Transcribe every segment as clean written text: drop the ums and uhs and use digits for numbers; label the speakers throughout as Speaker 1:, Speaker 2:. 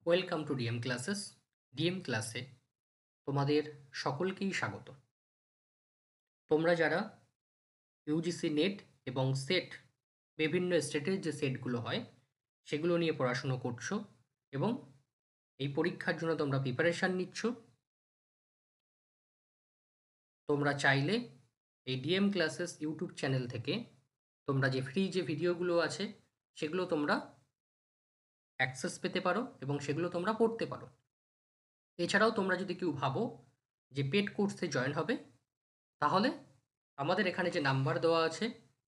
Speaker 1: Welcome to DM classes. DM ক্লাসে তোমাদের সকলকেই স্বাগত। তোমরা যারা ইউজিসি নেট এবং সেট বিভিন্ন স্টেটের যে সেটগুলো হয় সেগুলো নিয়ে পড়াশুনো করছো এবং এই পরীক্ষার জন্য তোমরা প্রিপারেশান নিচ্ছ, তোমরা চাইলে এই ডিএম ক্লাসেস ইউটিউব চ্যানেল থেকে তোমরা যে ফ্রি যে ভিডিওগুলো আছে সেগুলো তোমরা অ্যাক্সেস পেতে পারো এবং সেগুলো তোমরা পড়তে পারো। এছাড়াও তোমরা যদি কেউ ভাবো যে পেড কোর্সে জয়েন হবে, তাহলে আমাদের এখানে যে নাম্বার দেওয়া আছে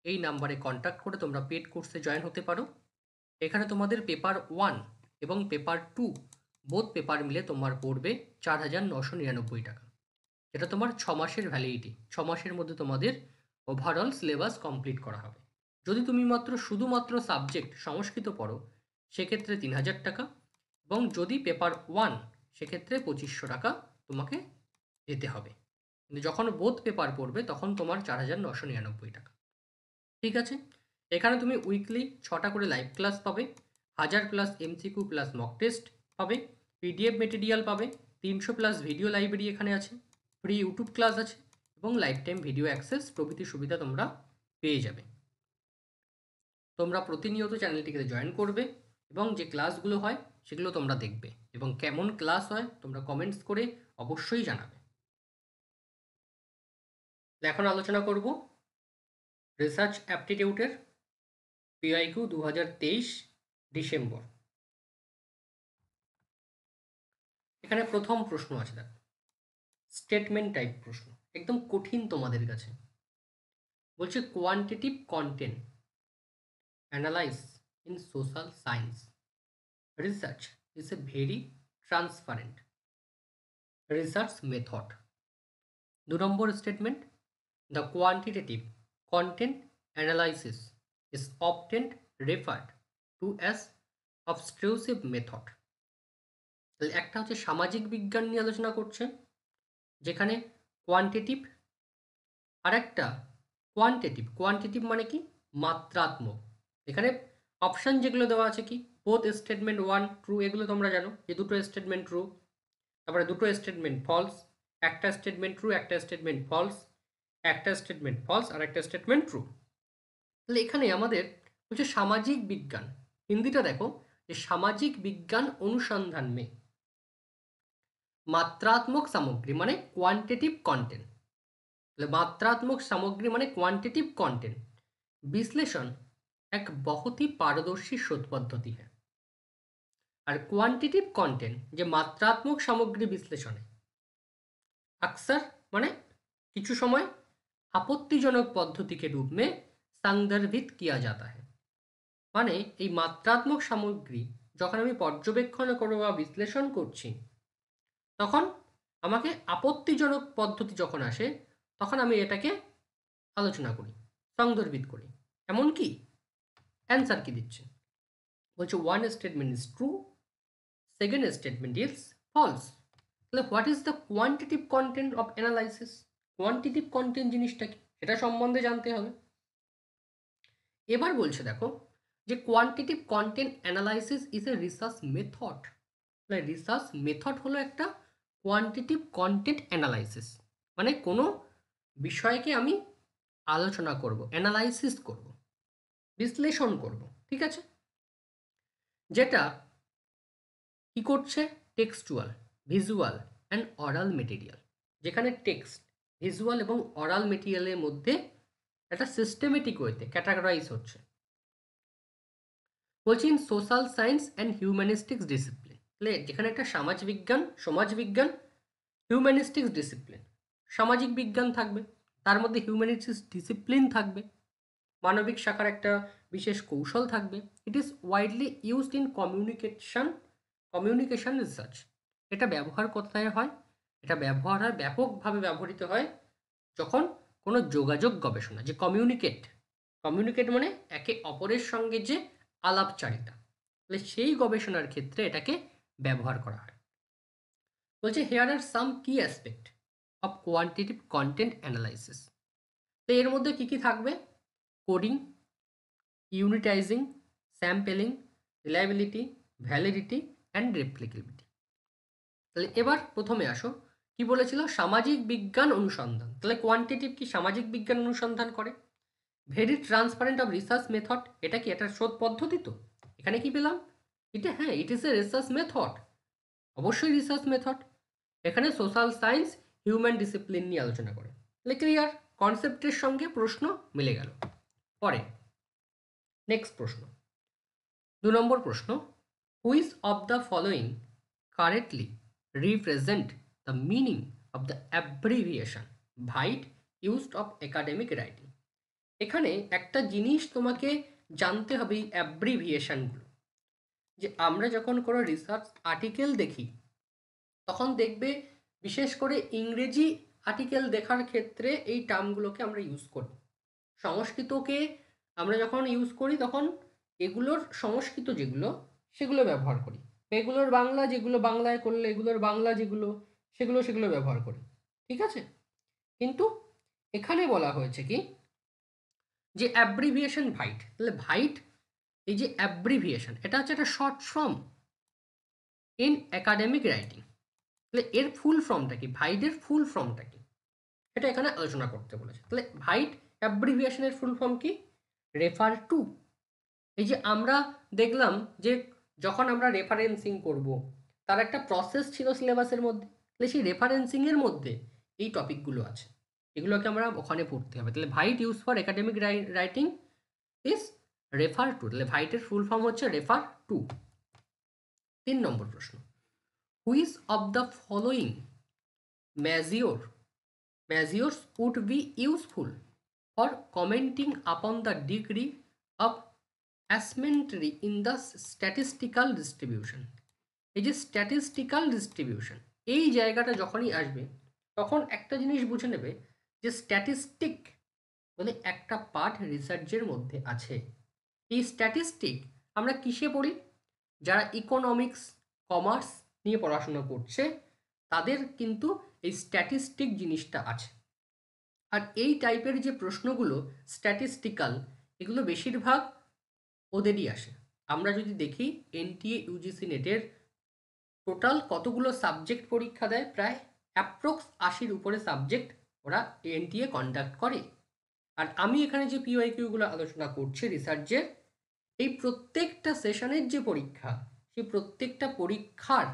Speaker 1: এই নাম্বারে কন্ট্যাক্ট করে তোমরা পেড কোর্সে জয়েন হতে পারো। এখানে তোমাদের পেপার 1 এবং পেপার 2 বোথ পেপার মিলে তোমার পড়বে 4,999 টাকা, যেটা তোমার 6 মাসের ভ্যালিডিটি। 6 মাসের মধ্যে তোমাদের ওভারঅল সিলেবাস কমপ্লিট করা হবে। যদি তুমি শুধুমাত্র সাবজেক্ট সংস্কৃত পড়ো সেক্ষেত্রে 3,000 টাকা, এবং যদি পেপার 1 সেক্ষেত্রে 2,500 টাকা তোমাকে দিতে হবে। কিন্তু যখন বোথ পেপার পড়বে তখন তোমার 4,999 টাকা। ঠিক আছে, এখানে তুমি উইকলি 6টা করে লাইভ ক্লাস পাবে, 1000+ এমসিকিউ প্লাস মক টেস্ট পাবে, পিডিএফ মেটেরিয়াল পাবে, 300+ ভিডিও লাইব্রেরি এখানে আছে, ফ্রি ইউটিউব ক্লাস আছে এবং লাইফ টাইম ভিডিও অ্যাক্সেস প্রভৃতি সুবিধা তোমরা পেয়ে যাবে। তোমরা প্রতিনিয়ত চ্যানেলটিকে জয়েন করবে এবং যে ক্লাসগুলো হয় সেগুলো তোমরা দেখবে, এবং কেমন ক্লাস হয় তোমরা কমেন্টস করে অবশ্যই জানাবে। এখন আলোচনা করব রিসার্চ অ্যাপটিটিউডের পিআইকিউ 2023 ডিসেম্বর। এখানে প্রথম প্রশ্ন আছে, দেখো, স্টেটমেন্ট টাইপ প্রশ্ন, একদম কঠিন তোমাদের কাছে। বলছে quantitative content analyse in social science research is a very transparent research method. 2 number statement, the quantitative content analysis is often referred to as obtrusive method. তাহলে একটা হচ্ছে সামাজিক বিজ্ঞান নিয়ে আলোচনা করছে, যেখানে কোয়ান্টিটিভ, আর একটা কোয়ান্টিটিভ। কোয়ান্টিটিভ মানে কি? মাত্রাত্মক। এখানে অপশান যেগুলো দেওয়া আছে কি, বোথ স্টেটমেন্ট 1 ট্রু, এগুলো তোমরা জানো যে দুটো স্টেটমেন্ট ট্রু, তারপরে দুটো স্টেটমেন্ট ফলস, একটা স্টেটমেন্ট ট্রু, একটা স্টেটমেন্ট ফলস, একটা স্টেটমেন্ট ফলস আর একটা স্টেটমেন্ট ট্রু। তাহলে এখানে আমাদের হচ্ছে সামাজিক বিজ্ঞান, হিন্দিটা দেখো, যে সামাজিক বিজ্ঞান অনুসন্ধান মে মাত্রাत्मक सामग्री মানে কোয়ান্টিটিভ কন্টেন্ট। তাহলে मात्रात्मक सामग्री মানে क्वांटिटिव कंटेंट विश्लेषण एक बहुत ही पारदर्शी शोध पद्धति है। और क्वांटिटिव कंटेंट যে মাত্রাত্মক সামগ্রী বিশ্লেষণে अक्सर মানে কিছু সময় আপত্তিজনক পদ্ধতি के रूप में संदर्भित किया जाता है। মানে এই মাত্রাত্মক সামগ্রী যখন আমি পর্যবেক্ষণ করব বা বিশ্লেষণ করছি, তখন আমাকে আপত্তিজনক পদ্ধতি যখন আসে তখন আমি এটাকে আলোচনা করি, সংদর্ভিত করি। এমন কি অ্যান্সার কি দিচ্ছে, বলছে one statement is true, second statement is false. তাহলে what is the quantitative content of analysis? Quantitative content জিনিসটা কি সেটা সম্বন্ধে জানতে হবে। এবার বলছে দেখো যে quantitative content analysis is a research method. তাহলে রিসার্চ মেথড হলো একটা কোয়ান্টিটিভ কন্টেন্ট অ্যানালাইসিস, মানে কোনো বিষয়কে আমি আলোচনা করব, অ্যানালাইসিস করব, বিশ্লেষণ করব। ঠিক আছে, যেটা কি করছে, textual, visual and oral material, যেখানে টেক্সট, ভিজুয়াল এবং অরাল মেটেরিয়ালের মধ্যে একটা সিস্টেমেটিক ওয়েতে ক্যাটাগরাইজ হচ্ছে। বলছি in social science and humanistics discipline. তাহলে যেখানে একটা সমাজবিজ্ঞান, হিউম্যানিস্টিক্স ডিসিপ্লিন, সামাজিক বিজ্ঞান থাকবে, তার মধ্যে হিউম্যানিস্টিক্স ডিসিপ্লিন থাকবে, মানবিক শাখার একটা বিশেষ কৌশল থাকবে। It is widely used in communication research. এটা ব্যবহার কোথায় হয়? এটা ব্যবহার হয়, ব্যাপকভাবে ব্যবহৃত হয় যখন কোনো যোগাযোগ গবেষণা, যে কমিউনিকেট মানে একে অপরের সঙ্গে যে আলাপচারিতা, তাহলে সেই গবেষণার ক্ষেত্রে এটাকে ব্যবহার করা হয়। বলছে হেয়ার আর সাম কি aspect of quantitative content analysis. তো এর মধ্যে কী কী থাকবে? Coding, unitising, sampling, reliability, validity and replicability. তাহলে এবার প্রথমে আসো, কি বলেছিল? সামাজিক বিজ্ঞান অনুসন্ধান। তাহলে কোয়ান্টিটিভ কি সামাজিক বিজ্ঞান অনুসন্ধান করে? Very transparent of research method, এটা কি একটা শোধ পদ্ধতি? তো এখানে কি পেলাম? এটা হ্যাঁ, it is a research method, অবশ্যই রিসার্চ মেথড। এখানে সোশ্যাল সায়েন্স হিউম্যান ডিসিপ্লিন নিয়ে আলোচনা করে। তাহলে ক্লিয়ার, কনসেপ্টের সঙ্গে প্রশ্ন মিলে গেল। পরে নেক্সট প্রশ্ন, 2 নম্বর প্রশ্ন, which of the following correctly represent the meaning of the abbreviation white used of academic writing. এখানে একটা জিনিস তোমাকে জানতে হবে, এই অ্যাব্রিভিয়েশনগুলো। যে আমরা যখন কোনো রিসার্চ আর্টিকেল দেখি তখন দেখবে বিশেষ করে ইংরেজি আর্টিকেল দেখার ক্ষেত্রে এই টার্মগুলোকে আমরা ইউজ করি। সংস্কৃতকে আমরা যখন ইউজ করি তখন এগুলোর সংস্কৃত যেগুলো সেগুলো ব্যবহার করি, এগুলোর বাংলা যেগুলো বাংলায় করলে এগুলোর বাংলা যেগুলো সেগুলো ব্যবহার করি, ঠিক আছে? কিন্তু এখানে বলা হয়েছে কি, যে অ্যাব্রিভিয়েশন ভাইট, তাহলে ভাইট এই যে অ্যাব্রিভিয়েশন, এটা হচ্ছে একটা short form in academic writing. তাহলে এর ফুল ফর্মটা কি, ভাইটের ফুল ফর্মটা কি, এটা এখানে আলোচনা করতে বলেছে। তাহলে ভাইট অ্যাব্রিভিয়েশনের ফুল ফর্ম কি? Refer to. এই যে আমরা দেখলাম যে যখন আমরা রেফারেন্সিং করব তার একটা প্রসেস ছিল সিলেবাসের মধ্যে, তাহলে সেই রেফারেন্সিংয়ের মধ্যে এই টপিকগুলো আছে, এগুলোকে আমরা ওখানে পড়তে হবে। তাহলে white use for academic writing is refer to, তাহলে ভাইটের ফুল ফর্ম হচ্ছে রেফার টু। 3 নম্বর প্রশ্ন, which of the following measures would be useful for commenting upon the degree of asymmetry in the statistical distribution? এই যে স্ট্যাটিস্টিক্যাল ডিস্ট্রিবিউশন, এই জায়গাটা যখনই আসবে তখন একটা জিনিস বুঝে নেবে যে স্ট্যাটিস্টিক বলে একটা পার্ট রিসার্চের মধ্যে আছে। এই স্ট্যাটিস্টিক আমরা কিসে পড়ি? যারা ইকোনমিক্স কমার্স নিয়ে পড়াশোনা করছে তাদের কিন্তু এই স্ট্যাটিস্টিক জিনিসটা আছে। আর এই টাইপের যে প্রশ্নগুলো স্ট্যাটিস্টিক্যাল, এগুলো বেশিরভাগ ওদেরই আসে। আমরা যদি দেখি এনটিএ ইউজিসি নেটের টোটাল কতগুলো সাবজেক্ট পরীক্ষা দেয়, প্রায় অ্যাপ্রক্স 80-র উপরে সাবজেক্ট ওরা এনটিএ কন্ডাক্ট করে। আর আমি এখানে যে পিওয়াইকিউগুলো আলোচনা করছি রিসার্চের, এই প্রত্যেকটা সেশনের যে পরীক্ষা, সেই প্রত্যেকটা পরীক্ষার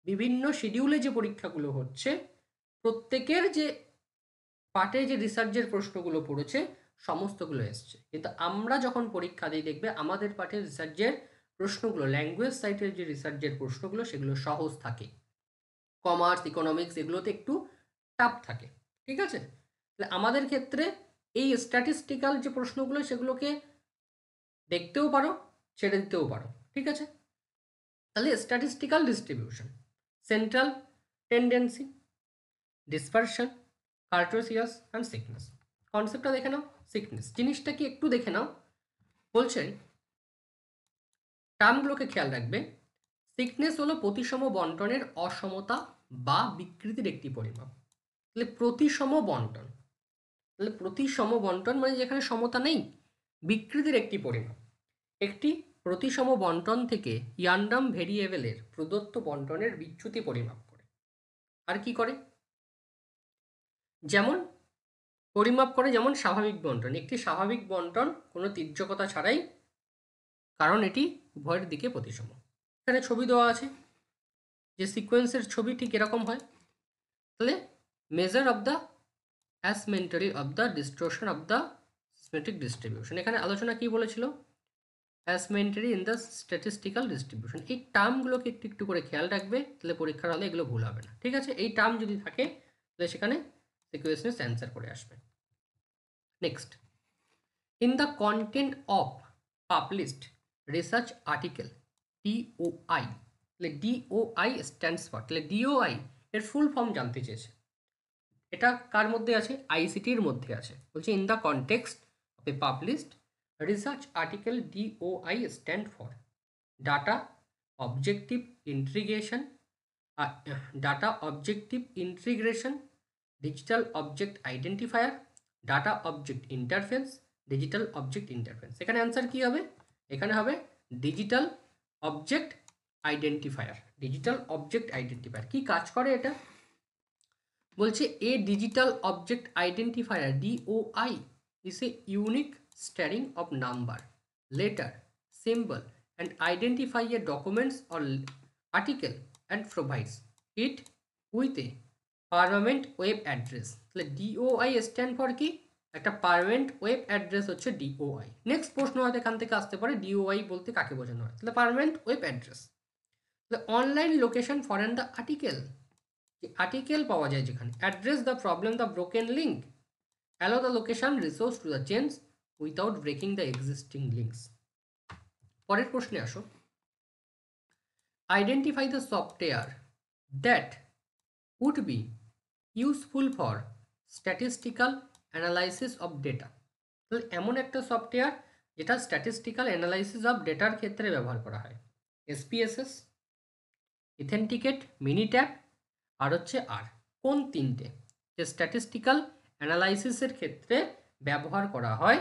Speaker 1: বিভিন্ন শিডিউলে যে পরীক্ষাগুলো হচ্ছে প্রত্যেকের যে পার্টে যে রিসার্চের প্রশ্নগুলো পড়েছে সমস্তগুলো এসছে। কিন্তু আমরা যখন পরীক্ষা দিই দেখবে আমাদের পার্টে রিসার্চের প্রশ্নগুলো, ল্যাঙ্গুয়েজ সাইটের যে রিসার্চের প্রশ্নগুলো সেগুলো সহজ থাকে, কমার্স ইকোনমিক্স এগুলোতে একটু টাফ থাকে, ঠিক আছে? তাহলে আমাদের ক্ষেত্রে এই স্ট্যাটিস্টিক্যাল যে প্রশ্নগুলো সেগুলোকে দেখতেও পারো, ছেড়ে দিতেও পারো, ঠিক আছে? তাহলে statistical distribution, central tendency, dispersion, kurtosis and skewness. কনসেপ্টটা দেখে নাও। সিকনেস জিনিসটা কি একটু দেখে নাও। বলছেন টার্মগুলোকে খেয়াল রাখবে। সিকনেস হলো প্রতিসম বন্টনের অসমতা বা বিকৃতির একটি পরিমাপ। তাহলে প্রতিসম বন্টন, তাহলে প্রতিসম বন্টন মানে যেখানে সমতা নেই, বিকৃতির একটি পরিমাপ। একটি প্রতিসম বন্টন থেকে র্যান্ডম ভেরিয়েবলের প্রদত্ত বন্টনের বিচ্যুতি পরিমাপ করে। আর কি করে? যেমন পরিমাপ করে, যেমন স্বাভাবিক বন্টন। একটি স্বাভাবিক বন্টন কোনো তির্যকতা ছাড়াই, কারণ এটি উভয়ের দিকে প্রতিসম। এখানে ছবি দেওয়া আছে, যে সিকোয়েন্সের ছবি ঠিক এরকম হয়। তাহলে measure of the asymmetry of the distribution of the symmetric distribution. এখানে আলোচনা কি বলেছিল? Asymmetry in the statistical distribution. এই টার্মগুলোকে একটু একটু করে খেয়াল রাখবে, তাহলে পরীক্ষার হলে এগুলো ভুল হবে না, ঠিক আছে? এই টার্ম যদি থাকে তাহলে সেখানে সিকোয়েন্স অ্যান্সার করে আসবে। Next, in the content of published research article DOI, তাহলে DOI stands for, তাহলে DOI এর ফুল ফর্ম জানতে চেয়েছে। এটা কার মধ্যে আছে? আইসিটির মধ্যে আছে। বলছে in the context of a published research article DOI stand for data objective integration, digital object identifier, data object interface, digital object interface. এখানে অ্যান্সার কি হবে? এখানে হবে digital object identifier, digital object identifier. কি কাজ করে এটা? বলছে a digital object identifier DOI is a unique string of number, letter, symbol and identify a documents or article and provides it with a permanent web address। তাহলে DOI stand for কি? একটা permanent web address হচ্ছে DOI. Next প্রশ্ন হয়তো এখান থেকে আসতে পারে ডিওআই বলতে কাকে বোঝানো হয়। তাহলে পারমানেন্ট ওয়েব অ্যাড্রেস। তাহলে online location for an the article, article পাওয়া যায় যেখানে। Address the problem the broken link, allow the location resource to the change without breaking the existing links। পরের প্রশ্নে আসো। Identify the software that would be useful for statistical analysis of data। তাহলে এমন একটা software যেটা statistical analysis of ডেটার ক্ষেত্রে ব্যবহার করা হয়। এসপিএসএস, ইথেন্টিকেট, মিনিট্যাপ আর হচ্ছে আর। কোন তিনটে? যে স্ট্যাটিস্টিক্যাল অ্যানালাইসিসের ক্ষেত্রে ব্যবহার করা হয়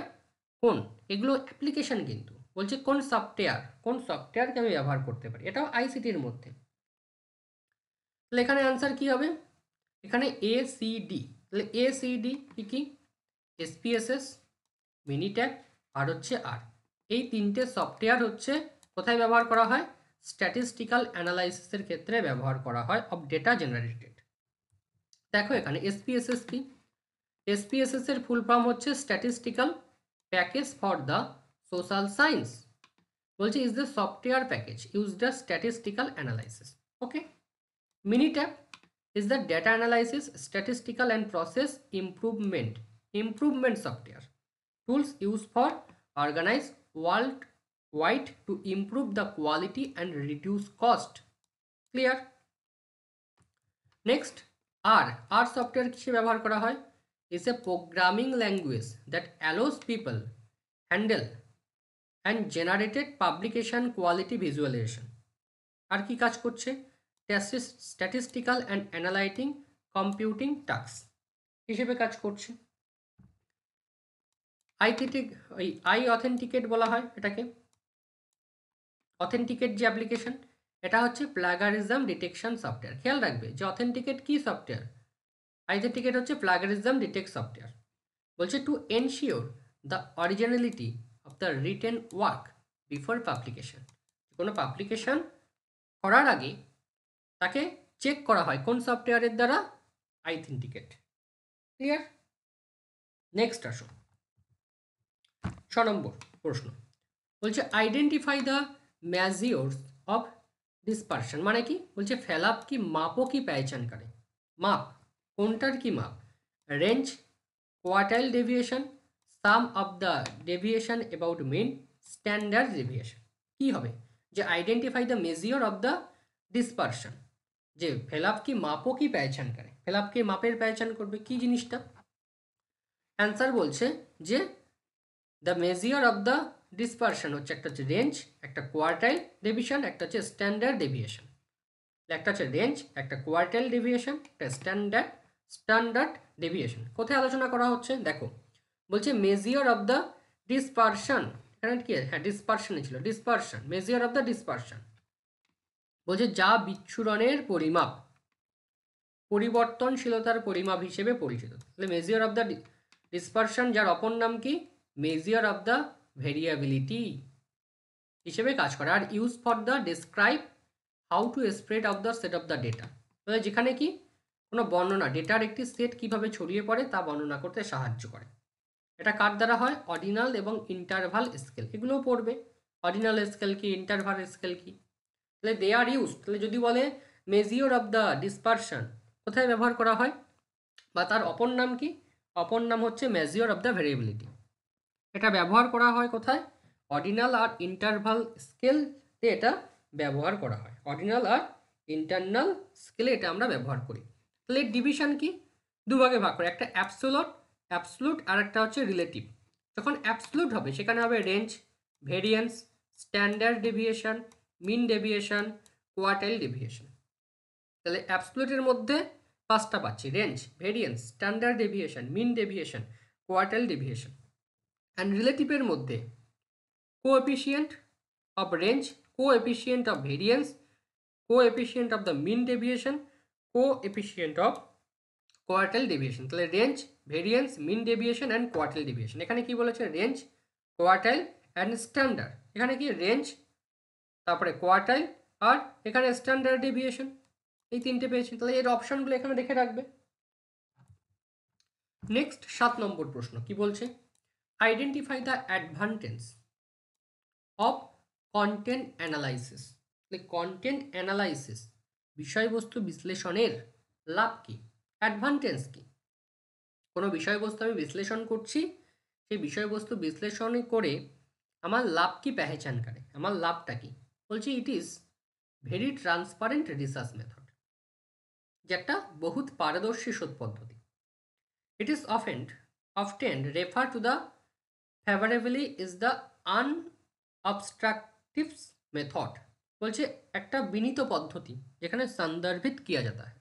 Speaker 1: কোন? এগুলো অ্যাপ্লিকেশন কিন্তু বলছে কোন সফটওয়্যার, কোন সফটওয়্যারকে আমি ব্যবহার করতে পারি, এটাও আইসিটির মধ্যে। তাহলে এখানে অ্যান্সার কি হবে? এখানে এসিডি। তাহলে এসিডি কি কি? এসপিএসএস, মিনিট্যাপ আর হচ্ছে আর। এই তিনটে সফটওয়্যার হচ্ছে কোথায় ব্যবহার করা হয়? স্ট্যাটিস্টিক্যাল অ্যানালাইসিসের ক্ষেত্রে ব্যবহার করা হয় অফ ডেটা জেনারেটেড। দেখো এখানে এসপিএসএস কি? এসপিএসএস এর ফুল ফর্ম হচ্ছে statistical package for the social science. বলছে is the software package use the statistical analysis. Okay. Minitab is the data analysis, statistical and process improvement software. Tools used for organize worldwide to improve the quality and reduce cost. Clear? Next, R software কিসে ব্যবহার করা হয়? Is a programming language that allows people handle and generated publication quality visualization। আর কি কাজ করছে? Statistical and অ্যানালাইটিং computing task হিসেবে কাজ করছে। আই অথেন্টিকেট বলা হয় এটাকে। অথেন্টিকেট যে অ্যাপ্লিকেশন, এটা হচ্ছে প্লাগারিজম ডিটেকশন সফটওয়্যার। খেয়াল রাখবে যে অথেন্টিকেট কি সফটওয়্যার, আইথেন্টিকেট হচ্ছে প্লাগারিজম ডিটেক্ট সফটওয়্যার। বলছে to ensure the originality of the written work before publication. কোনো পাবলিকেশন করার আগে তাকে চেক করা হয় কোন সফটওয়্যারের দ্বারা? আইথেন্টিকেট। ক্লিয়ার? নেক্সট আসো 6 নম্বর প্রশ্ন। বলছে আইডেন্টিফাই দ্য মেজিওর্স অফ ডিসপারশন। মানে কি? বলছে ফেলাপ কি মাপও কি পहचान করে। মাপ কোনটার কি মাপ? Range, quartile deviation, sum of the deviation about mean, standard deviation. কি হবে? যে identify the measure of the dispersion, যে ফেলাপ কি মাপও কি পहचान করে। ফেলাপ কি মাপের পहचान করবে কি জিনিসটা? অ্যান্সার বলছে যে the measure of the dispersion হচ্ছে একটা হচ্ছে রেঞ্জ, একটা কোয়ার্টাইল ডেভিয়েশন, একটা হচ্ছে স্ট্যান্ডার্ড ডেভিয়েশন। একটা হচ্ছে রেঞ্জ, একটা কোয়ার্টাইল ডেভিয়েশন, একটা স্ট্যান্ডার্ড ডেভিয়েশন। কোথায় আলোচনা করা হচ্ছে দেখো। বলছে মেজিওর অফ দ্য ডিসপারশন, এখানে কি? হ্যাঁ ডিসপারশনে ছিল, ডিসপারশন, মেজিওর অফ দ্য ডিসপারশন। বলছে যা বিচ্ছুরণের পরিমাপ, পরিবর্তনশীলতার পরিমাপ হিসেবে পরিচিত। তাহলে মেজিওর অফ দ্য ডিসপারশন, যার অপর নাম কি? মেজিওর অফ দ্য ভেরিয়েবিলিটি হিসেবে কাজ করে। আর use for the describe how to spread of the set of the data. তাহলে যেখানে কি কোনো বর্ণনা, ডেটার একটি সেট কিভাবে ছড়িয়ে পড়ে তা বর্ণনা করতে সাহায্য করে। এটা কার দ্বারা হয়? অর্ডিনাল এবং ইন্টারভাল স্কেল, এগুলোও পড়বে। অর্ডিনাল স্কেল কি, ইন্টারভাল স্কেল কি। তাহলে দে আর ইউজ, তাহলে যদি বলে মেজিওর অফ দ্য ডিসপারশন কোথায় ব্যবহার করা হয় বা তার অপর নাম কি? অপর নাম হচ্ছে মেজিওর অফ দ্য ভেরিয়েবিলিটি। এটা ব্যবহার করা হয় কোথায়? অর্ডিনাল আর ইন্টারভাল স্কেলে এটা ব্যবহার করা হয়। অর্ডিনাল আর ইন্টারনাল স্কেলে এটা আমরা ব্যবহার করি। তাহলে ডিভিশন কি? দুভাগে ভাগ করে, একটা অ্যাবসলুট আর একটা হচ্ছে রিলেটিভ। যখন অ্যাবসলুট হবে সেখানে হবে range, variance, standard deviation, mean deviation, quartile deviation. তাহলে অ্যাবসলুটের মধ্যে পাঁচটা পাচ্ছি, range, variance, standard deviation, mean deviation, quartile deviation. And রিলেটিভের মধ্যে coefficient of range, coefficient of variance, coefficient of the mean deviation, coefficient of quartile deviation. তাহলে range, variance, mean deviation and quartile deviation. এখানে কি বলেছে? Range, quartile and standard. এখানে কি? Range, তারপরে quartile, আর এখানে স্ট্যান্ডার্ড ডেভিয়েশন। এই তিনটে পেয়েছি। তাহলে এর অপশনগুলো এখানে দেখে রাখবে। নেক্সট 7 নম্বর প্রশ্ন কি বলছে? Identify the advantage of content analysis. Content analysis, বিষয়বস্তু বিশ্লেষণের লাভ কি, অ্যাডভান্টেজ কি? কোনো বিষয়বস্তু আমি বিশ্লেষণ করছি, সেই বিষয়বস্তু বিশ্লেষণ করে আমার লাভ কি পেহেচান করে, আমার লাভটা কি? বলছি ইট is very transparent research method, যে একটা বহুত পারদর্শী শোধ পদ্ধতি। It is often referred to the favorably is the unobstructive method। বলছে একটা বিনীত পদ্ধতি যেখানে সন্দর্ভিত কিয়া যাতা है।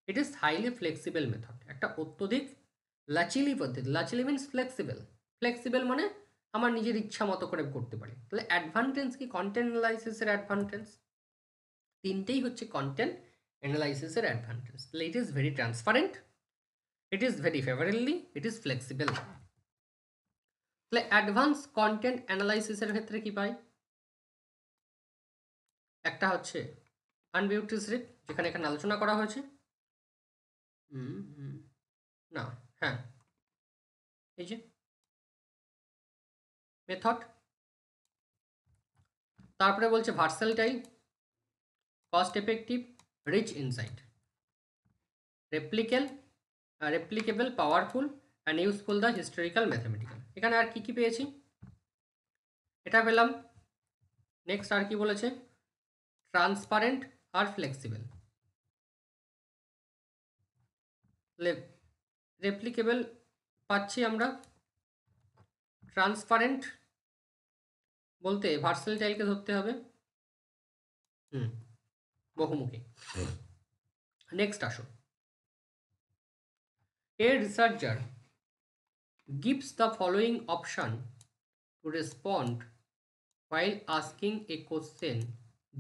Speaker 1: It is highly flexible method, একটা অত্যধিক লাচিলি পদ্ধতি। লাচিলি মিনস ফ্লেক্সিবল, ফ্লেক্সিবল মানে আমার নিজের ইচ্ছা মতো করে করতে পারি। তাহলে অ্যাডভান্টেজ কি? কন্টেন্ট অ্যানালাইসিসের অ্যাডভান্টেজ তিনটেই হচ্ছে কন্টেন্ট অ্যানালাইসিসের অ্যাডভান্টেজ। তাহলে it is very transparent, it is very favourably, it is flexible. তাহলে অ্যাডভান্স কন্টেন্ট অ্যানালাইসিসের ক্ষেত্রে কি পাই? একটা হচ্ছে আনবিউটিস রিপ, যেখানে এখানে আলোচনা করা হয়েছে। না, হ্যাঁ, এই যে মেথড। তারপরে বলছে versatile, cost effective, rich insight, replicable, powerful and useful the historical mathematical. এখানে আর কি কি পেয়েছি? এটা পেলাম। নেক্সট আর কি বলেছে? ট্রান্সপারেন্ট আর ফ্লেক্সিবল। রেপ্লিকেবল পাচ্ছি আমরা। ট্রান্সপারেন্ট বলতে ভার্সাটাইলকে ধরতে হবে, বহুমুখী। নেক্সট আসো, এ researcher gives the following option to respond while asking a question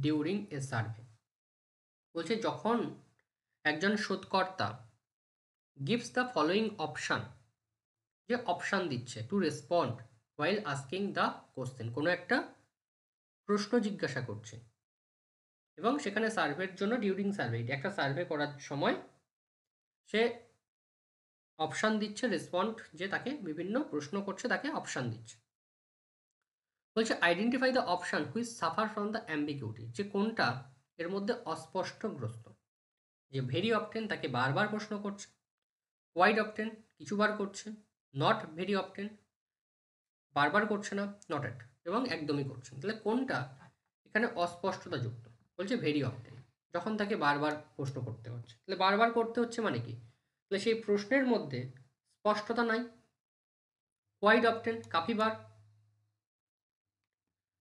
Speaker 1: during a survey। বলছে যখন একজন শোধকর্তা gives the following option, যে অপশান দিচ্ছে, two respond while asking the question, কোনো একটা প্রশ্ন জিজ্ঞাসা করছে এবং সেখানে সার্ভের জন্য ডিউরিং সার্ভে, একটা সার্ভে করার সময় সে অপশান দিচ্ছে, রেসপন্ড যে তাকে বিভিন্ন প্রশ্ন করছে তাকে অপশান দিচ্ছে। বলছে identify the option which suffer from the ambiguity, যে কোনটা এর মধ্যে অস্পষ্টগ্রস্ত। যে ভেরি অপটেন তাকে বারবার প্রশ্ন করছে, ওয়াইড অপটেন কিছুবার করছে, নট ভেরি অপটেন বারবার করছে না, নট এট এবং একদমই করছে। তাহলে কোনটা এখানে অস্পষ্টতা যুক্ত? বলছে ভেরি অপটেন, যখন তাকে বারবার প্রশ্ন করতে হচ্ছে। তাহলে বারবার করতে হচ্ছে মানে কি? তাহলে সেই প্রশ্নের মধ্যে স্পষ্টতা নাই। ওয়াইড অপটেন কাফিবার,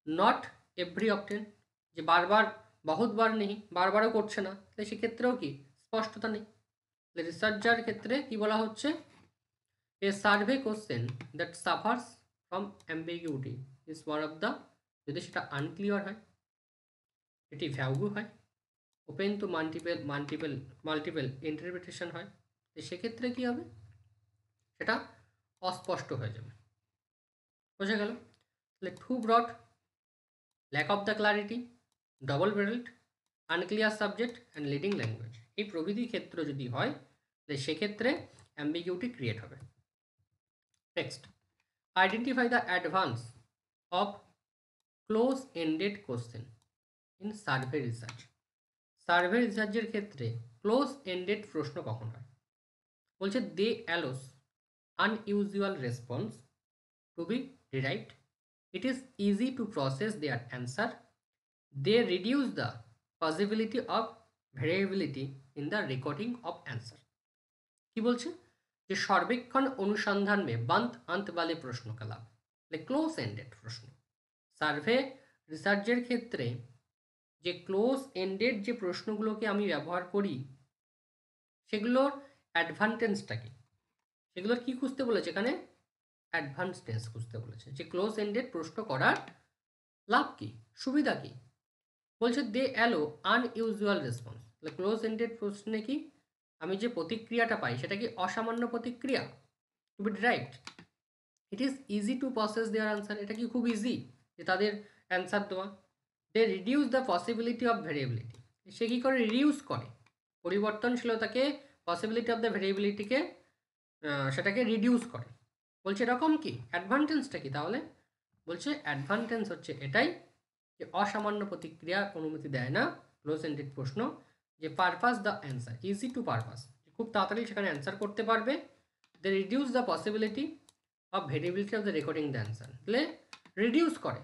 Speaker 1: নট এভরি অপটেন যে বারবার বহুতবার নেই, বারবারও করছে না, তাহলে সেক্ষেত্রেও কি স্পষ্টতা নেই। তাহলে রিসার্চার ক্ষেত্রে কি বলা হচ্ছে? A survey question that suffers from ambiguity is one of the, যদি সেটা আনক্লিয়ার হয়, এটি ভ্যাগু হয়, ওপেন টু মাল্টিপল ইন্টারপ্রিটেশন হয়, তো সেক্ষেত্রে কী হবে? সেটা অস্পষ্ট হয়ে যাবে। বোঝা গেল? তাহলে too broad, lack of the clarity, double barrelled, unclear subject and leading language, এই প্রভৃতি ক্ষেত্র যদি হয় তাহলে সেক্ষেত্রে অ্যাম্বিগুইটি ক্রিয়েট হবে। Next, identify the advance of close ended question in survey research. Survey রিসার্চের ক্ষেত্রে ক্লোজ এন্ডেড প্রশ্ন কখন হয়? বলছে they allows unusual response to be derived, it is easy to process their answer, they reduce the possibility of variability in the recording of answer। কি বলছে? যে সর্বেক্ষণ অনুসন্ধান में बंद अंत वाले प्रश्नों का लाभ, ক্লোজ এন্ডেড প্রশ্ন। সার্ভে রিসার্চের ক্ষেত্রে যে ক্লোজ এন্ডেড যে প্রশ্নগুলোকে আমি ব্যবহার করি সেগুলোর অ্যাডভান্টেজটা কি? সেগুলোর কি খুঁজতে বলেছে এখানে? অ্যাডভান্টেজ খুঁজতে বলেছে, যে ক্লোজ এন্ডেড প্রশ্ন করার লাভ কি, সুবিধা কি। বলছে দে অ্যালো আনইউজুয়াল রেসপন্স। তাহলে ক্লোজ এন্ডেড প্রশ্নে কি আমি যে প্রতিক্রিয়াটা পাই সেটা কি অসামান্য প্রতিক্রিয়া? To be derived. It is easy to process their answer. এটা কি খুব ইজি যে তাদের অ্যান্সার দেওয়া? They reduce the possibility of variability. সে কী করে? রিডিউস করে পরিবর্তনশীলতাকে, পসিবিলিটি অফ দ্য ভেরিয়েবিলিটিকে, সেটাকে রিডিউস করে। বলছে এরকম কি অ্যাডভান্টেজটা কি তাহলে? বলছে অ্যাডভান্টেজ হচ্ছে এটাই যে অসামান্য প্রতিক্রিয়া অনুমতি দেয় না ক্লোজ এন্ডেড প্রশ্ন, যে purpose the answer easy to purpose, খুব তাড়াতাড়ি সেখানে অ্যান্সার করতে পারবে। They reduce the possibility of variability of the recording the answer. তাহলে রিডিউস করে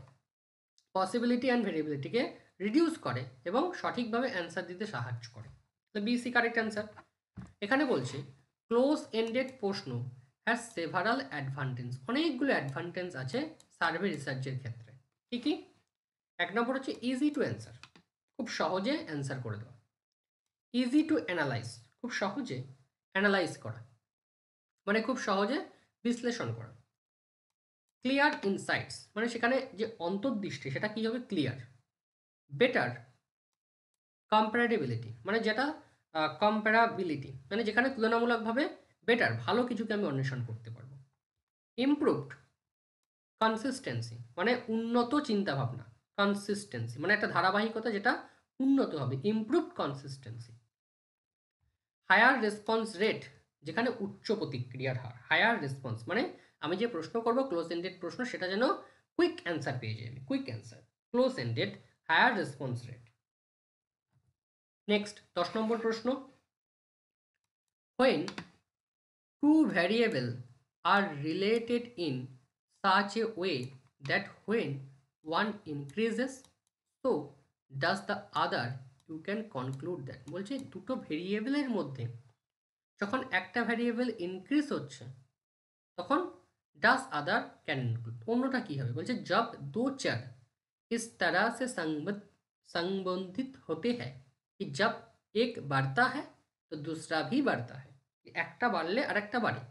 Speaker 1: পসিবিলিটি অ্যান্ড ভেরিয়েবিলিটিকে, রিডিউস করে এবং সঠিকভাবে অ্যান্সার দিতে সাহায্য করে। তাহলে বিসি কারেক্ট অ্যান্সার। এখানে বলছে ক্লোজ এন্ডেড প্রশ্ন হ্যাজ সেভারাল অ্যাডভান্টেজ। অনেকগুলো অ্যাডভান্টেজ আছে সার্ভে রিসার্চের ক্ষেত্রে। কী কী? এক নম্বর হচ্ছে ইজি টু অ্যান্সার, খুব সহজে অ্যান্সার করে দেওয়া। ইজি টু অ্যানালাইজ, খুব সহজে অ্যানালাইজ করা, মানে খুব সহজে বিশ্লেষণ করা। ক্লিয়ার ইনসাইটস, মানে সেখানে যে অন্তর্দৃষ্টি সেটা কী হবে? ক্লিয়ার। বেটার কম্পারেটিবিলিটি, মানে যেটা কম্পারাবিলিটি, মানে যেখানে তুলনামূলকভাবে বেটার, ভালো কিছুকে আমি অন্বেষণ করতে পারবো। ইমপ্রুভড কনসিস্টেন্সি, মানে উন্নত চিন্তাভাবনা। কনসিস্টেন্সি মানে একটা ধারাবাহিকতা যেটা উন্নত হবে, improved consistency. Higher response rate, যেখানে উচ্চ প্রতিক্রিয়ার হার। হায়ার রেসপন্স মানে আমি যে প্রশ্ন করব ক্লোজ এন্ডেড প্রশ্ন, সেটা যেন কুইক অ্যান্সার পেয়ে যাই আমি, quick answer. Close ended, higher response rate. Next 10 number প্রশ্ন, when two variables are related in such a way that when one increases so does the other, you can conclude that। বলছে দুটো ভেরিয়েবলের মধ্যে যখন একটা ভ্যারিয়েবল ইনক্রিজ হচ্ছে তখন ডাস আদার can include, অন্যটা কী হবে? বলছে जब दो चर इस तरह से संबंधित होते हैं कि जब एक बढ़ता है तो दूसरा भी बढ़ता है, একটা বাড়লে আর একটা বাড়ে।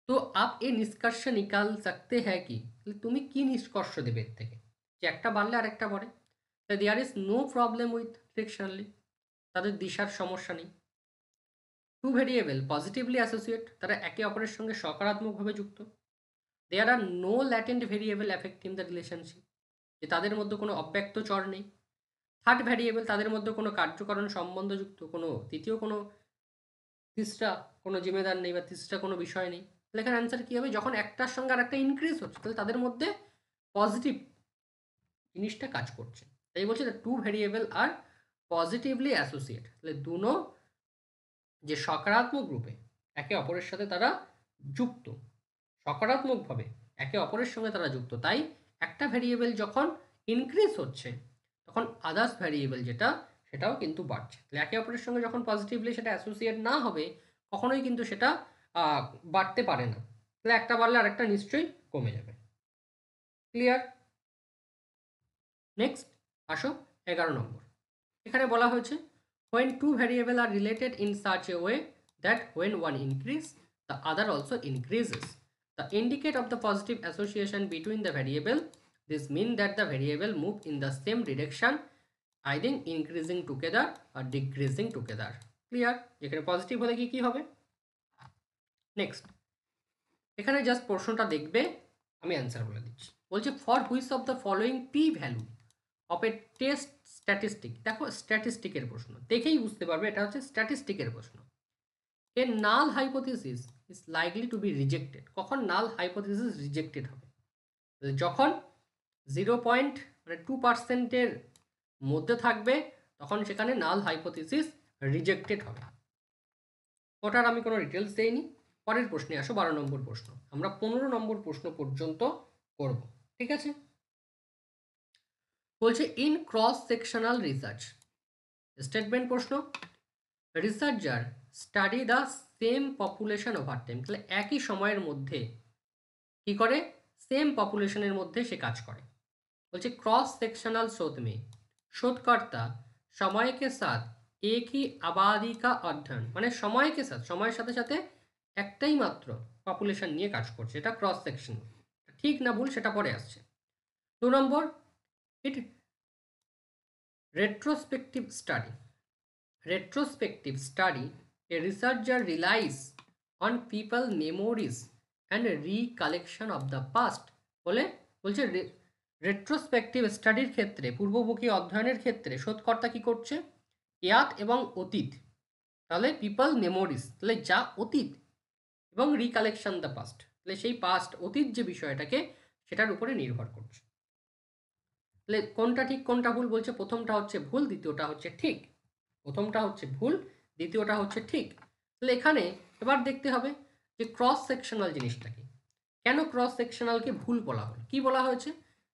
Speaker 1: তো আপ এ নিষ্কর্ষ নিকাল सकते हैं कि, তুমি কি নিষ্কর্ষ দেবে এর থেকে যে একটা বাড়লে আর একটা বাড়ে? There is no problem with directionally, তাদের দিশার সমস্যা নেই। টু ভেরিয়েবল পজিটিভলি অ্যাসোসিয়েট, তারা একে অপরের সঙ্গে সকারাত্মকভাবে যুক্ত। There are no latent variable affecting the relationship, যে তাদের মধ্যে কোনো অব্যক্ত চর নেই। থার্ড ভ্যারিয়েবল, তাদের মধ্যে কোনো কার্যকরণ সম্বন্ধযুক্ত কোনো তৃতীয় কোনো তিসরা কোনো জিম্মেদার নেই বা তিসরা কোনো বিষয় নেই। তাহলে এখানে অ্যান্সার কী হবে? যখন একটার সঙ্গে আর একটা ইনক্রিজ হচ্ছে তাহলে তাদের মধ্যে পজিটিভ জিনিসটা কাজ করছে। তাই বলছে টু ভেরিয়েবল আর পজিটিভলি অ্যাসোসিয়েট, তাহলে দুনো যে সকারাত্মক রূপে একে অপরের সাথে তারা যুক্ত, সকারাত্মকভাবে একে অপরের সঙ্গে তারা যুক্ত। তাই একটা ভ্যারিয়েবল যখন ইনক্রিজ হচ্ছে তখন আদার্স ভ্যারিয়েবল যেটা সেটাও কিন্তু বাড়ছে। তাহলে একে অপরের সঙ্গে যখন পজিটিভলি সেটা অ্যাসোসিয়েট না হবে কখনোই কিন্তু সেটা বাড়তে পারে না। তাহলে একটা বাড়লে আরেকটা নিশ্চয়ই কমে যাবে। ক্লিয়ার? নেক্সট আসো 11 নম্বর। এখানে বলা হয়েছে when two variables are related in such a way that when one increases the other also increases, the indicate of the positive association between the variable. This means that the variable move in the same direction, either increasing together or decreasing together. Clear? যেখানে positive হলে কি কি হবে? Next এখানে just প্রশ্নটা দেখবে, আমি answer বলে দিচ্ছি। বলছে for which of the following P value of A test statistic. দেখো স্ট্যাটিস্টিকের প্রশ্ন দেখেই বুঝতে পারবে এটা হচ্ছে স্ট্যাটিস্টিকের প্রশ্ন। A null hypothesis is likely to be rejected. কখন নাল হাইপোথিসিস রিজেক্টেড হবে? যখন 0.2% মধ্যে থাকবে তখন সেখানে নাল হাইপোথিসিস রিজেক্টেড হবে। ওটার আমি কোনো ডিটেলস দেইনি। পরের প্রশ্নে আসো 12 নম্বর প্রশ্ন। আমরা 15 নম্বর প্রশ্ন পর্যন্ত করব, ঠিক আছে? বলছে in cross sectional research statement প্রশ্ন, researcher study the same population over time. তাহলে একই সময়ের মধ্যে কি করে? সেম পপুলেশনের মধ্যে সে কাজ করে। বলছে क्रॉस सेक्शनल शोध में शोधकर्ता समय के साथ एक ही आबादी का अध्ययन, মানে সময় के साथ সময়ের সাথে সাথে একটাই মাত্র পপুলেশন নিয়ে কাজ করছে, এটা ক্রস সেকশন। ঠিক না ভুল সেটা পরে আসছে। 2 নম্বর, ইট retrospective study. Retrospective study, a researcher relies on people memories and recollection of the past. বলছে রেট্রোস্পেক্টিভ স্টাডির ক্ষেত্রে, পূর্বমুখী অধ্যয়নের ক্ষেত্রে শোধকর্তা কি করছে? ইয়াত এবং অতীত, তাহলে পিপল মেমোরিজ, তাহলে যা অতীত, এবং রিকালেকশন দ্য পাস্ট, তাহলে সেই পাস্ট অতীত যে বিষয়টাকে সেটার উপরে নির্ভর করছে। তাহলে কোনটা ঠিক কোনটা ভুল? বলছে প্রথমটা হচ্ছে ভুল, দ্বিতীয়টা হচ্ছে ঠিক। প্রথমটা হচ্ছে ভুল, দ্বিতীয়টা হচ্ছে ঠিক। তাহলে এখানে এবার দেখতে হবে যে ক্রস সেকশনাল জিনিসটা কি। কেন ক্রস সেকশনালকে ভুল বলা হলো? কি বলা হয়েছে?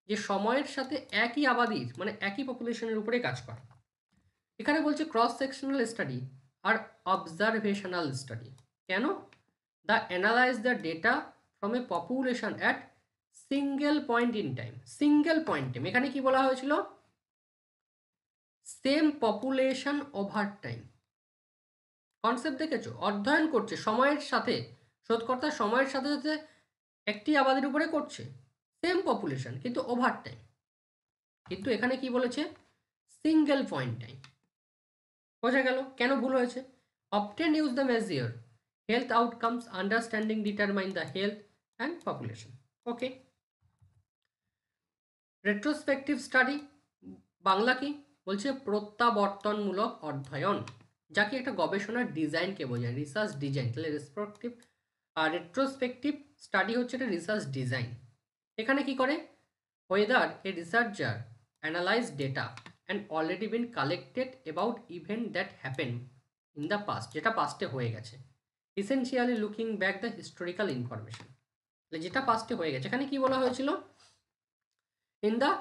Speaker 1: যে সময়ের সাথে একই আবাদির মানে একই পপুলেশনের উপরে কাজ করা। এখানে বলছে ক্রস সেকশনাল স্টাডি আর অবজারভেশনাল স্টাডি। কেন? The analyse the data from a population at single point in time. Single point time, এখানে কি বলা হয়েছিল? Same population over time. Concept দেখেছো? অধ্যয়ন করছে সময়ের সাথে, শোধকর্তা সময়ের সাথে সাথে একটি আবাদের উপরে করছে সেম পপুলেশন, কিন্তু ওভার টাইম। কিন্তু এখানে কি বলেছে? Single point time. বোঝা গেল কেন ভুল হয়েছে? Obtain use the Magyar health outcomes, understanding determine the health and population. Okay, retrospective study Bangla কি? বলছে প্রত্যাবর্তনমূলক অধ্যয়ন, যাকে একটা গবেষণার ডিজাইনকে বোঝায়, রিসার্চ ডিজাইন। তাহলে রেসপেক্টিভ আর রেট্রোস্পেক্টিভ স্টাডি হচ্ছে একটা রিসার্চ ডিজাইন। এখানে কি করে? whether a researcher analyze data and already been collected about event that happened in the past, যেটা পাস্টে হয়ে গেছে, essentially looking back the historical information, যেটা পাস্টে হয়ে গেছে। এখানে কি বলা হয়েছিল? in the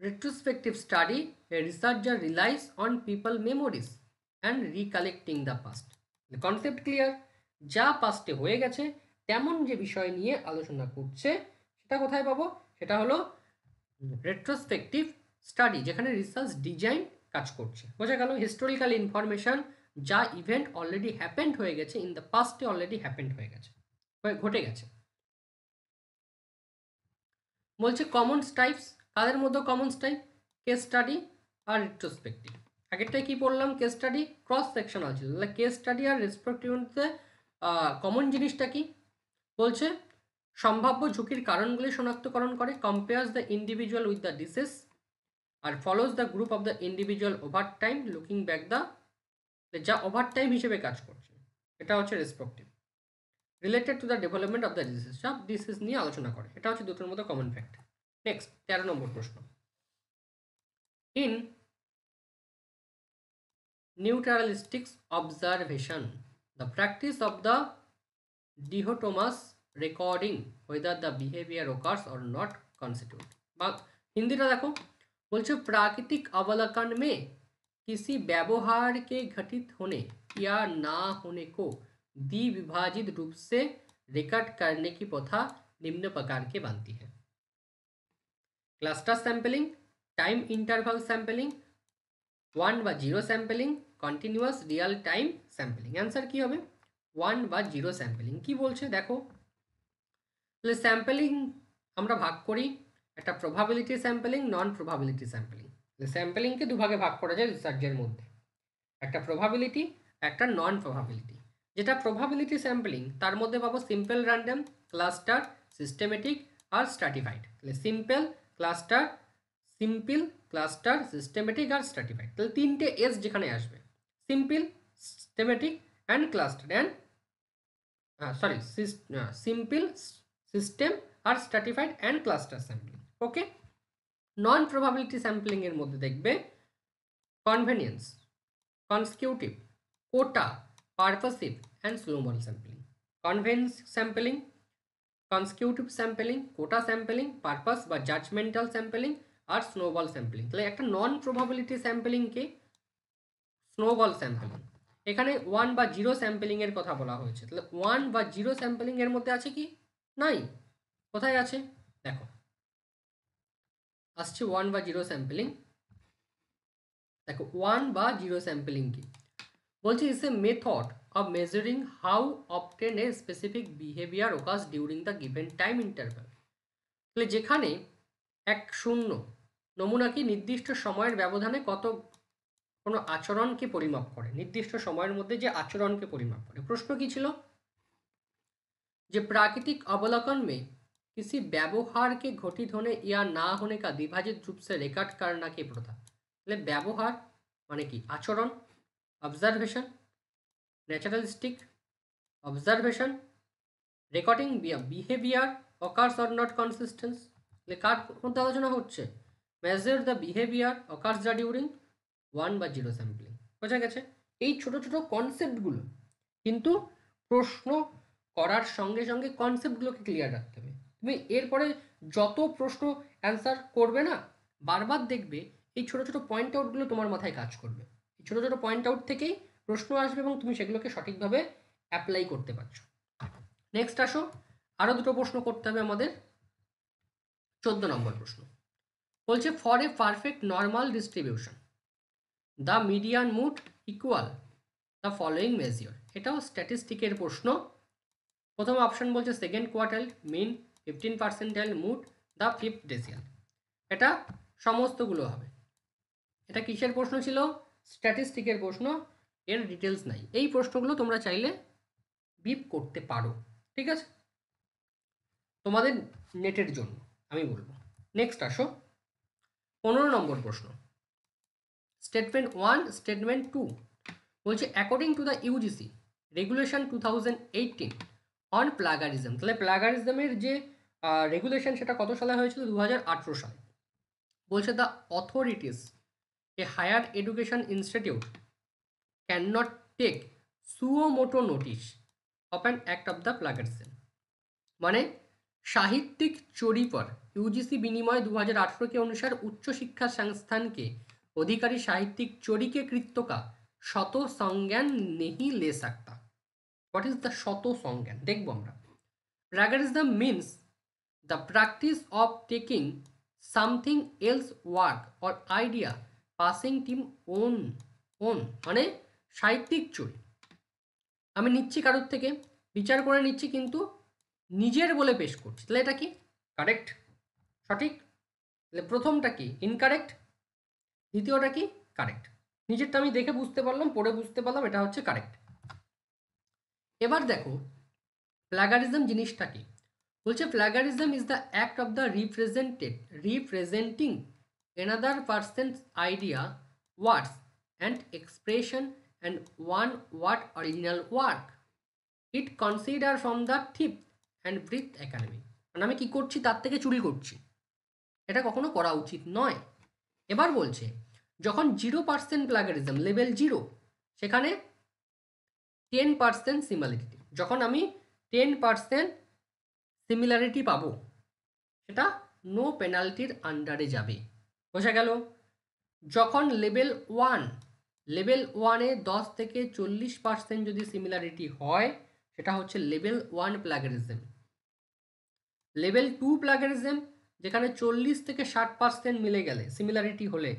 Speaker 1: retrospective study a researcher relies on people memories and recollecting the past. the concept clear? যা পাস্টে হয়ে গেছে তেমন যে বিষয় নিয়ে আলোচনা করছে সেটা কোথায় পাবো? সেটা হলো রেট্রোস্পেক্টিভ স্টাডি, যেখানে রিসার্চ ডিজাইন কাজ করছে। বোঝা গেল? হিস্টোরিক্যাল ইনফরমেশন, যা ইভেন্ট অলরেডি হ্যাপেন্ড হয়ে গেছে, ইন দ্য পাস্টে অলরেডি হ্যাপেন্ড হয়ে গেছে, ঘটে গেছে। বলছে কমন টাইপস, কাদের মধ্যে কমন টাইপ? কেস স্টাডি আর রেট্রোস্পেক্টিভ। আগেরটাই কি পড়লাম? কেস স্টাডি ক্রস সেকশনাল ছিল, তাহলে কেস স্টাডি আর রেট্রোস্পেক্টিভতে কমন জিনিসটা কি? বলছে সম্ভাব্য ঝুঁকির কারণগুলি শনাক্তকরণ করে, compares the individual with the disease, R follows the group of the individual over time, looking back the, যা ওভার টাইম হিসেবে কাজ করছে, এটা হচ্ছে respective. Related to the development of the ডিসিজ, সব ডিসিজ নিয়ে আলোচনা করে। এটা হচ্ছে দুটোর মধ্যে কমন ফ্যাক্ট। নেক্সট 13 নম্বর প্রশ্ন। In naturalistic observation the practice of the dichotomous recording whether the behavior occurs or not constitute, বা हिंदी टा देखो, बोलছে प्राकृतिक अवलोकन में किसी व्यवहार के घटित होने या ना होने को द्विविभाजित रूप से रिकॉर्ड करने की प्रथा निम्न प्रकार के बनती है। Cluster sampling, time interval sampling, 1 বা 0 sampling, continuous real time sampling. Answer কি হবে? 1 বা 0 স্যাম্পলিং। কি বলছে দেখো, তাহলে স্যাম্পলিং আমরা ভাগ করি একটা probability sampling, non probability sampling. স্যাম্পলিংকে দুভাগে ভাগ করা যায় রিসার্চের মধ্যে, একটা প্রবাবিলিটি, একটা নন প্রবাবিলিটি। যেটা প্রবাবিলিটি স্যাম্পলিং তার মধ্যে পাবো সিম্পল র্যান্ডম, ক্লাস্টার, সিস্টেমেটিক আর স্ট্র্যাটিফাইড। তাহলে simple, cluster, simple, cluster, systematic আর স্ট্র্যাটিফাইড। তাহলে তিনটে এস যেখানে আসবে, simple, systematic and cluster and simple, system আর stratified and cluster sampling. Okay, non probability sampling এর মধ্যে দেখবে convenience, consecutive, quota, purposive and snowball sampling. Convenience sampling, consecutive sampling, quota sampling, purpose বা judgemental sampling আর snowball sampling. তাহলে একটা non probability স্যাম্পলিংকে snowball sampling. এখানে 1 বা 0 স্যাম্পলিং এর কথা বলা হয়েছে। তাহলে 1 বা 0 স্যাম্পলিং এর মধ্যে আছে কি? নাই। কোথায় আছে দেখো, আসছে 1 বা 0 স্যাম্পলিং। দেখো 1 বা 0 স্যাম্পলিং কি বলছে? It's a method of measuring how often a specific behaviour occurs during the given time interval. তাহলে যেখানে 1 0 নমুনা কি নির্দিষ্ট সময়ের ব্যবধানে কত কোনো আচরণকে পরিমাপ করে, নির্দিষ্ট সময়ের মধ্যে যে আচরণকে পরিমাপ করে। প্রশ্ন কি ছিল যে प्राकृतिक अवलोकन में किसी व्यवहार के घटित होने या ना होने का विभाजित रूप से रिकॉर्ड करना की प्रथा। তাহলে ব্যবহার মানে কি? আচরণ, observation, naturalistic observation, recording behaviour occurs or not consistence. তাহলে কার মধ্যে আলোচনা হচ্ছে? Measure the behaviour occurs the during 1 বা 0 স্যাম্পলিং। বোঝা গেছে? এই ছোট ছোট কনসেপ্টগুলো কিন্তু প্রশ্ন করার সঙ্গে সঙ্গে কনসেপ্টগুলোকে ক্লিয়ার রাখতে হবে। তুমি এরপরে যত প্রশ্ন অ্যান্সার করবে না, বারবার দেখবে এই ছোট ছোট পয়েন্ট আউটগুলো তোমার মাথায় কাজ করবে। এই ছোট ছোট পয়েন্ট আউট থেকেই প্রশ্ন আসবে এবং তুমি সেগুলোকে সঠিকভাবে অ্যাপ্লাই করতে পারছো। নেক্সট আসো, আরও দুটো প্রশ্ন করতে হবে আমাদের। 14 নম্বর প্রশ্ন বলছে for a perfect normal distribution the median mode equal the following measure. এটাও স্ট্যাটিস্টিকের প্রশ্ন। প্রথম অপশন বলছে second quartile, mean, 15 percentile, mode, the fifth decile. এটা সমস্তগুলো হবে। এটা কিসের প্রশ্ন ছিল? স্ট্যাটিস্টিকের প্রশ্ন, এর ডিটেলস নাই। এই প্রশ্নগুলো তোমরা চাইলে বিপ করতে পারো, ঠিক আছে, তোমাদের নেটের জন্য আমি বলবো। নেক্সট আসো, 15 নম্বর প্রশ্ন স্টেটমেন্ট 1 স্টেটমেন্ট 2 বলছে according to the UGC regulation 2018 on plagiarism. তাহলে প্লাগারিজমের যে রেগুলেশন সেটা কত সালে হয়েছিল? 2018 সালে। বলছে the authorities a higher education institute can not take suo motu notice of an act of the plagiarism. মানে সাহিত্যিক চोरी पर यूजीसी विनिमय 2018 के अनुसार उच्च शिक्षा संस्थान के अधिकारी साहित्यिक चोरी के कृत्य का शत संज्ञान नहीं ले सकता। व्हाट इज द शत संज्ञान देखबो আমরা। Plagiarism means the practice of taking something else work और आइडिया पासिंग टीम ओन মানে সাহিত্যিক চोरी আমি নিচ্ছি কারোর থেকে, বিচার করে নিচ্ছি, কিন্তু নিজের বলে পেশ করছি। তাহলে এটা কি? কারেক্ট, সঠিক। তাহলে প্রথমটা কি? ইনকারেক্ট। দ্বিতীয়টা কি? কারেক্ট। নিজেরটা আমি দেখে বুঝতে পারলাম, পড়ে বুঝতে পারলাম, এটা হচ্ছে কারেক্ট। এবার দেখো প্লাগারিজম জিনিসটা কি। বলছে plagiarism is the act of the representing another person's idea, words and expression and one word original work it consider from the thief and breath academy. মানে আমি কী করছি? তার থেকে চুরি করছি। এটা কখনো করা উচিত নয়। এবার বলছে যখন 0% প্লাগারিজম লেভেল 0, সেখানে 10% সিমিলারিটি, যখন আমি 10% সিমিলারিটি পাবো সেটা নো পেনাল্টির আন্ডারে যাবে। বোঝা গেল? যখন লেভেল 1-এ 10 থেকে 40% যদি সিমিলারিটি হয় সেটা হচ্ছে লেভেল 1 প্লাগারিজম। লেভেল 2 প্লাগারিজম যেখানে 40 থেকে 60% মিলে গেলে সিমিলারিটি হলে,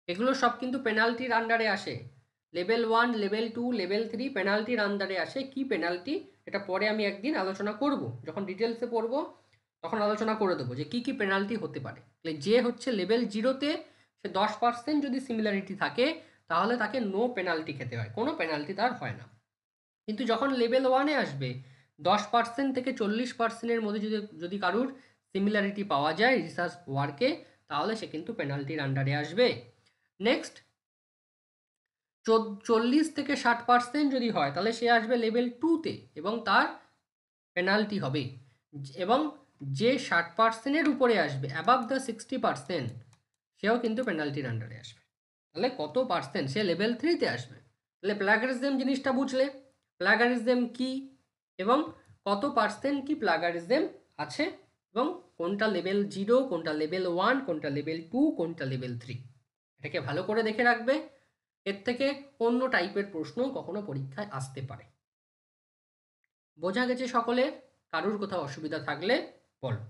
Speaker 1: এগুলো সব কিন্তু পেনাল্টির আন্ডারে আসে। লেভেল 1, লেভেল 2, লেভেল 3 পেনাল্টির আন্ডারে আসে। কি পেনাল্টি এটা পরে আমি একদিন আলোচনা করব, যখন ডিটেলসে পড়ব তখন আলোচনা করে দেবো যে কি কি পেনাল্টি হতে পারে। যে হচ্ছে লেভেল 0-তে সে 10% যদি সিমিলারিটি থাকে তাহলে তাকে নো পেনাল্টি খেতে হয়, কোনো পেনাল্টি তার হয় না। কিন্তু যখন লেভেল 1-এ আসবে 10% থেকে 40%-এর মধ্যে যদি কারুর সিমিলারিটি পাওয়া যায় রিসার্চ ওয়ার্কে, তাহলে সে কিন্তু পেনাল্টির আন্ডারে আসবে। নেক্সট 40 থেকে 60% যদি হয় তাহলে সে আসবে লেভেল 2-তে এবং তার পেনাল্টি হবে। এবং যে 60%-এর উপরে আসবে, অ্যাবাভ দ্য 60%, সেও কিন্তু পেনাল্টির আন্ডারে আসবে। তাহলে কত পার্সেন্ট? সে লেভেল 3-তে আসবে। তাহলে প্লাগারিজম জিনিসটা বুঝলে, প্লাগারিজম কি এবং কত পার্সেন্ট কি প্লাগারিজম আছে, এবং কোনটা লেভেল 0, কোনটা লেভেল 1, কোনটা লেভেল 2, কোনটা লেভেল 3, এটাকে ভালো করে দেখে রাখবে। এর থেকে অন্য টাইপের প্রশ্ন কখনো পরীক্ষায় আসতে পারে। বোঝা গেছে সকলের? কারুর কোথাও অসুবিধা থাকলে বলো।